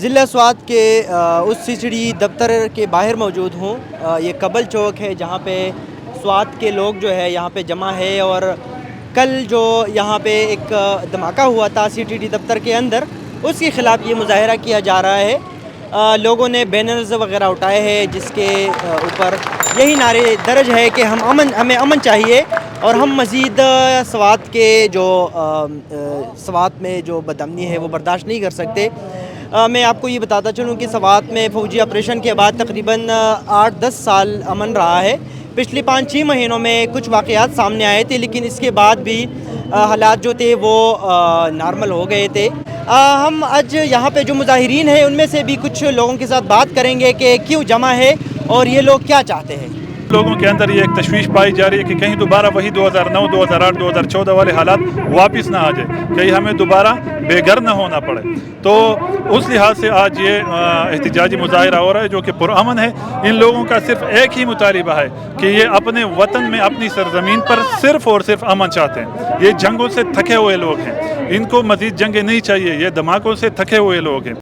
ضلع سوات کے اس سی C D دفتر کے باہر موجود ہوں۔ یہ قبل چوک ہے جہاں پہ سوات کے لوگ جو ہے یہاں پہ جمع ہے، اور کل جو یہاں پہ ایک دھماکہ ہوا تھا سی ٹی ڈی دفتر کے اندر، اس کے خلاف یہ مظاہرہ کیا جا رہا ہے۔ لوگوں نے بینرز وغیرہ اٹھائے ہیں جس کے اوپر یہی نعرے درج ہے کہ ہمیں امن چاہیے، اور ہم مزید سوات کے جو سوات میں جو بدامنی ہے وہ برداشت نہیں کر سکتے۔ میں آپ کو یہ بتاتا چلوں کہ سوات میں فوجی آپریشن کے بعد تقریباً 8-10 سال امن رہا ہے۔ پچھلی 5-6 مہینوں میں کچھ واقعات سامنے آئے تھے، لیکن اس کے بعد بھی حالات جو تھے وہ نارمل ہو گئے تھے۔ ہم آج یہاں پہ جو مظاہرین ہیں ان میں سے بھی کچھ لوگوں کے ساتھ بات کریں گے کہ کیوں جمع ہے اور یہ لوگ کیا چاہتے ہیں۔ لوگوں کے اندر یہ ایک تشویش پائی جا رہی ہے کہ کہیں دوبارہ وہی 2009 2008 2014 والے حالات واپس نہ آ جائے، کہیں ہمیں دوبارہ بے گھر نہ ہونا پڑے۔ تو اس لحاظ سے آج یہ احتجاجی مظاہرہ ہو رہا ہے جو کہ پرامن ہے۔ ان لوگوں کا صرف ایک ہی مطالبہ ہے کہ یہ اپنے وطن میں اپنی سرزمین پر صرف اور صرف امن چاہتے ہیں۔ یہ جنگوں سے تھکے ہوئے لوگ ہیں، ان کو مزید جنگیں نہیں چاہیے، یہ دھماکوں سے تھکے ہوئے لوگ ہیں۔